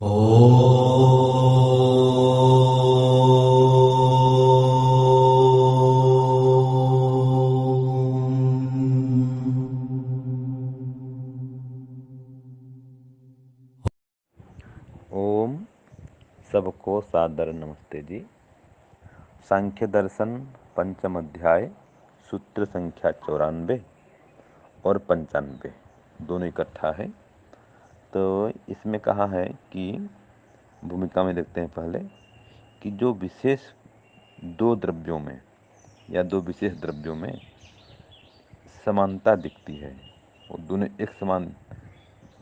ओ ओम सबको सादर नमस्ते जी। सांख्य दर्शन पंचम अध्याय सूत्र संख्या 94 और 95 दोनों इकट्ठा है। तो इसमें कहा है कि भूमिका में देखते हैं पहले कि जो विशेष दो द्रव्यों में या दो विशेष द्रव्यों में समानता दिखती है, वो दोनों एक समान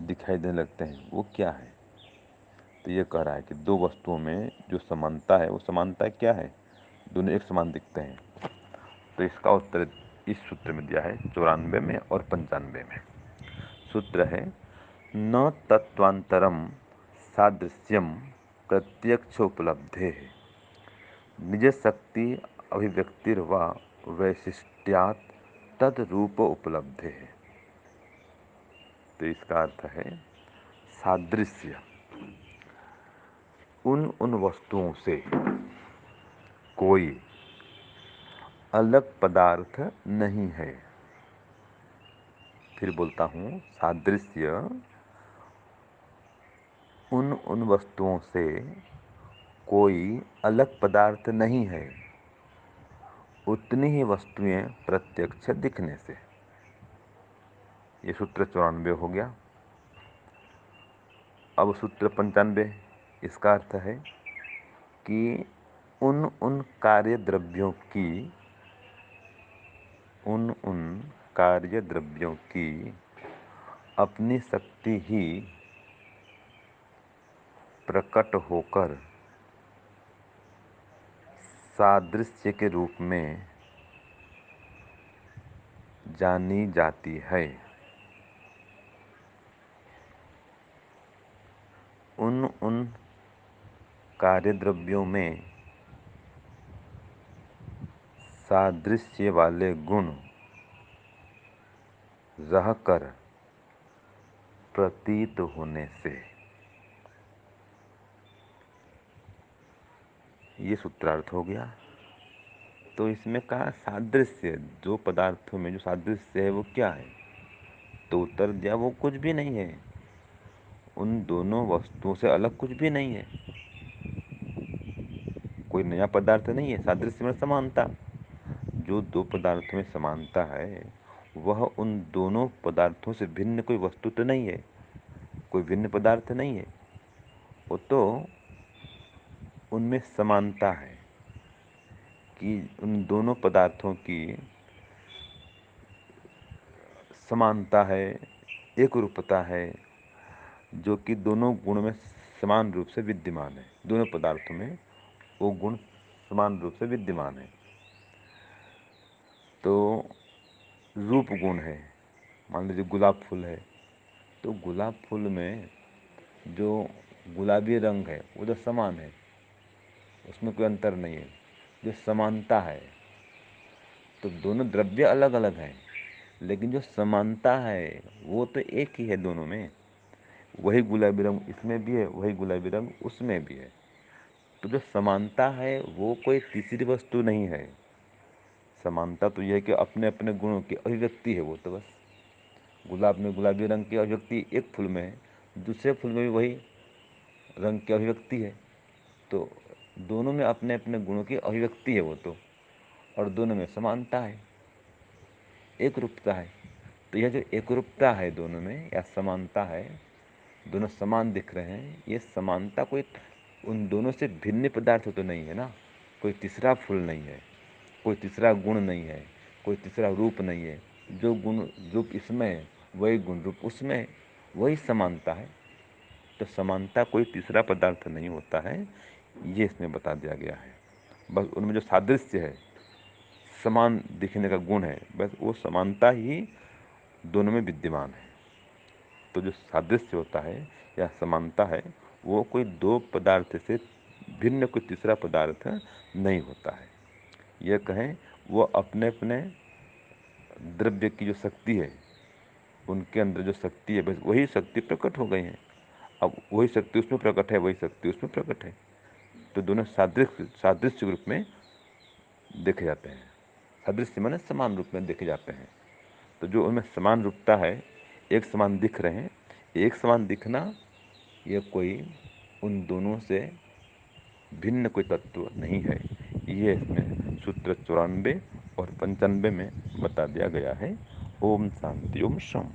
दिखाई देने लगते हैं, वो क्या है। तो ये कह रहा है कि दो वस्तुओं में जो समानता है, वो समानता क्या है, दोनों एक समान दिखते हैं। तो इसका उत्तर इस सूत्र में दिया है 94 में और 95 में। सूत्र है न तत्वांतरम सादृश्यम प्रत्यक्ष उपलब्धे निज शक्ति अभिव्यक्तिर्वा वैशिष्ट्यात् तद रूप उपलब्धे। तो इसका अर्थ है सादृश्य उन वस्तुओं से कोई अलग पदार्थ नहीं है। फिर बोलता हूँ, सादृश्य उन वस्तुओं से कोई अलग पदार्थ नहीं है, उतनी ही वस्तुएं प्रत्यक्ष दिखने से। ये सूत्र 94 हो गया। अब सूत्र 95, इसका अर्थ है कि उन कार्य द्रव्यों की अपनी शक्ति ही प्रकट होकर सादृश्य के रूप में जानी जाती है। उन कार्य द्रव्यों में सादृश्य वाले गुण रहकर प्रतीत होने से। ये सूत्रार्थ हो गया। तो इसमें कहा सादृश्य, जो पदार्थों में जो सादृश्य है वो क्या है। तो उत्तर दिया वो कुछ भी नहीं है, उन दोनों वस्तुओं से अलग कुछ भी नहीं है, कोई नया पदार्थ नहीं है। सादृश्य में समानता, जो दो पदार्थों में समानता है वह उन दोनों पदार्थों से भिन्न कोई वस्तु तो नहीं है, कोई भिन्न पदार्थ नहीं है, वो तो उनमें समानता है कि उन दोनों पदार्थों की समानता है, एक रूपता है, जो कि दोनों गुण में समान रूप से विद्यमान है। दोनों पदार्थों में वो गुण समान रूप से विद्यमान है। तो रूप गुण है, मान लीजिए गुलाब फूल है, तो गुलाब फूल में जो गुलाबी रंग है वो तो समान है, उसमें कोई अंतर नहीं है। जो समानता है, तो दोनों द्रव्य अलग अलग हैं, लेकिन जो समानता है वो तो एक ही है दोनों में। वही गुलाबी रंग इसमें भी है, वही गुलाबी रंग उसमें भी है। तो जो समानता है वो कोई तीसरी वस्तु नहीं है। समानता तो यह है कि अपने अपने गुणों की अभिव्यक्ति है, वो तो बस गुलाब में गुलाबी रंग की अभिव्यक्ति एक फूल में है, दूसरे फूल में भी वही रंग की अभिव्यक्ति है। तो दोनों में अपने अपने गुणों की अभिव्यक्ति है वो तो, और दोनों में समानता है, एक रूपता है। तो यह जो एक रूपता है दोनों में या समानता है, दोनों समान दिख रहे हैं, ये समानता कोई उन दोनों से भिन्न पदार्थ तो नहीं है ना। कोई तीसरा फूल नहीं है, कोई तीसरा गुण नहीं है, कोई तीसरा रूप नहीं है। जो गुण रूप इसमें है वही गुण रूप उसमें है, वही समानता है। तो समानता कोई तीसरा पदार्थ नहीं होता है, ये इसमें बता दिया गया है। बस उनमें जो सादृश्य है, समान दिखने का गुण है, बस वो समानता ही दोनों में विद्यमान है। तो जो सादृश्य होता है या समानता है, वो कोई दो पदार्थ से भिन्न कोई तीसरा पदार्थ नहीं होता है। यह कहें वो अपने अपने द्रव्य की जो शक्ति है, उनके अंदर जो शक्ति है, बस वही शक्ति प्रकट हो गई है। अब वही शक्ति उसमें प्रकट है, वही शक्ति उसमें प्रकट है, तो दोनों सादृश्य रूप में देखे जाते हैं। सादृश्य माने समान रूप में देखे जाते हैं। तो जो उनमें समान रूपता है, एक समान दिख रहे हैं, एक समान दिखना ये कोई उन दोनों से भिन्न कोई तत्व नहीं है। ये इसमें सूत्र 94 और 95 में बता दिया गया है। ओम शांति, ओम शम।